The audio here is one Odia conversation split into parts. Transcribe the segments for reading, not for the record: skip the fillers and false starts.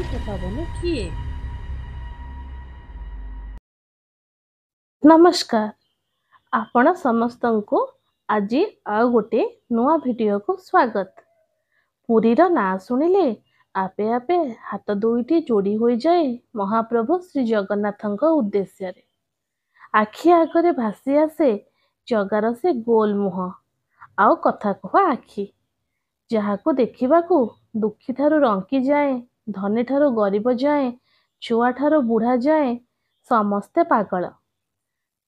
ପତିତପାବନ କିଏ? ନମସ୍କାର, ଆପଣ ସମସ୍ତଙ୍କୁ ଆଜି ଆଉ ଗୋଟେ ନୂଆ ଭିଡ଼ିଓକୁ ସ୍ୱାଗତ। ପୁରୀର ନାଁ ଶୁଣିଲେ ଆପେ ଆପେ ହାତ ଦୁଇଟି ଯୋଡ଼ି ହୋଇଯାଏ ମହାପ୍ରଭୁ ଶ୍ରୀ ଜଗନ୍ନାଥଙ୍କ ଉଦ୍ଦେଶ୍ୟରେ। ଆଖି ଆଗରେ ଭାସି ଆସେ ଜଗାର ସେ ଗୋଲ ମୁହଁ ଆଉ କଥା କୁହା ଆଖି, ଯାହାକୁ ଦେଖିବାକୁ ଦୁଃଖୀଠାରୁ ରଙ୍କି ଯାଏଁ, ଧନୀଠାରୁ ଗରିବ ଯାଏଁ, ଛୁଆଠାରୁ ବୁଢ଼ା ଯାଏଁ ସମସ୍ତେ ପାଗଳ।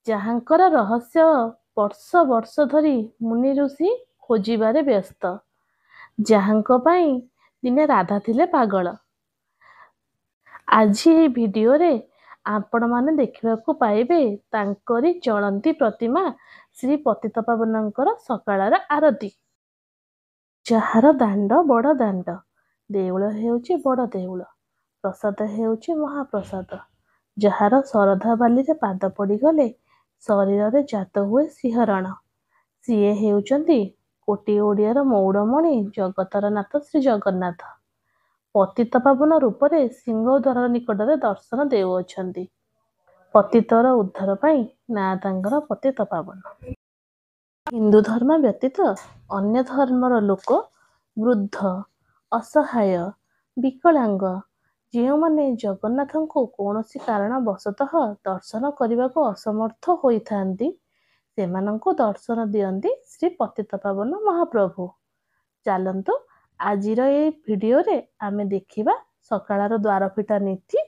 ଯାହାଙ୍କର ରହସ୍ୟ ବର୍ଷ ବର୍ଷ ଧରି ମୁନି ଋଷି ଖୋଜିବାରେ ବ୍ୟସ୍ତ, ଯାହାଙ୍କ ପାଇଁ ଦିନେ ରାଧା ଥିଲେ ପାଗଳ। ଆଜି ଏହି ଭିଡ଼ିଓରେ ଆପଣମାନେ ଦେଖିବାକୁ ପାଇବେ ତାଙ୍କରି ଚଳନ୍ତି ପ୍ରତିମା ଶ୍ରୀ ପତିତପାବନଙ୍କର ସକାଳର ଆରତି। ଯାହାର ଦାଣ୍ଡ ବଡ଼ ଦାଣ୍ଡ, ଦେଉଳ ହେଉଛି ବଡ଼ ଦେଉଳ, ପ୍ରସାଦ ହେଉଛି ମହାପ୍ରସାଦ, ଯାହାର ଶରଧା ବାଲିରେ ପାଦ ପଡ଼ିଗଲେ ଶରୀରରେ ଜାତ ହୁଏ ଶିହରଣ, ସିଏ ହେଉଛନ୍ତି କୋଟି ଓଡ଼ିଆର ମଉଡ଼ମଣି ଜଗତର ନାଥ ଶ୍ରୀ ଜଗନ୍ନାଥ। ପତିତପାବନ ରୂପରେ ସିଂହଦ୍ୱାର ନିକଟରେ ଦର୍ଶନ ଦେଉଅଛନ୍ତି। ପତିତର ଉଦ୍ଧାର ପାଇଁ ନାଁ ତାଙ୍କର ପତିତପାବନ। ହିନ୍ଦୁ ଧର୍ମ ବ୍ୟତୀତ ଅନ୍ୟ ଧର୍ମର ଲୋକ, ବୃଦ୍ଧ, ଅସହାୟ, ବିକଳାଙ୍ଗ ଯେଉଁମାନେ ଜଗନ୍ନାଥଙ୍କୁ କୌଣସି କାରଣବଶତଃ ଦର୍ଶନ କରିବାକୁ ଅସମର୍ଥ ହୋଇଥାନ୍ତି, ସେମାନଙ୍କୁ ଦର୍ଶନ ଦିଅନ୍ତି ଶ୍ରୀ ପତିତପାବନ ମହାପ୍ରଭୁ। ଚାଲନ୍ତୁ ଆଜିର ଏହି ଭିଡ଼ିଓରେ ଆମେ ଦେଖିବା ସକାଳର ଦ୍ୱାରଫିଟା ନୀତି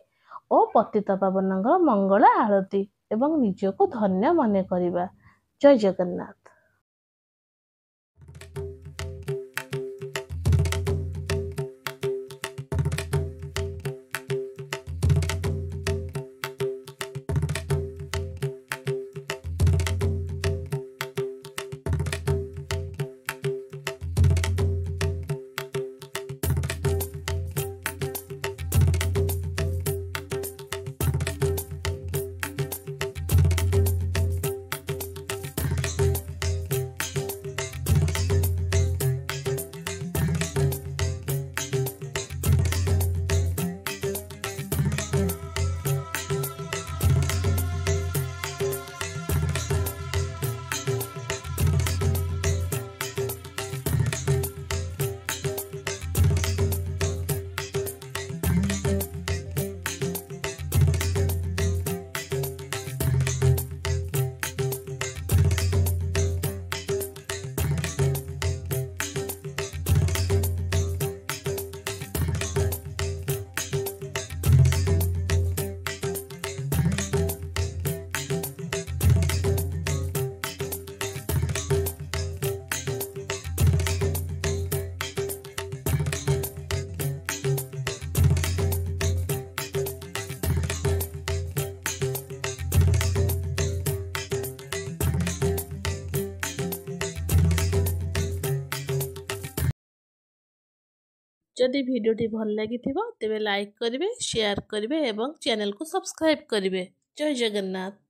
ଓ ପତିତପାବନଙ୍କର ମଙ୍ଗଳ ଆଳତି ଏବଂ ନିଜକୁ ଧନ୍ୟ ମନେ କରିବା। ଜୟ ଜଗନ୍ନାଥ। ଯଦି ଭିଡ଼ିଓଟି ଭଲ ଲାଗିଥିବ ତେବେ ଲାଇକ୍ କରିବେ, ସେୟାର କରିବେ ଏବଂ ଚ୍ୟାନେଲକୁ ସବସ୍କ୍ରାଇବ୍ କରିବେ। ଜୟ ଜଗନ୍ନାଥ।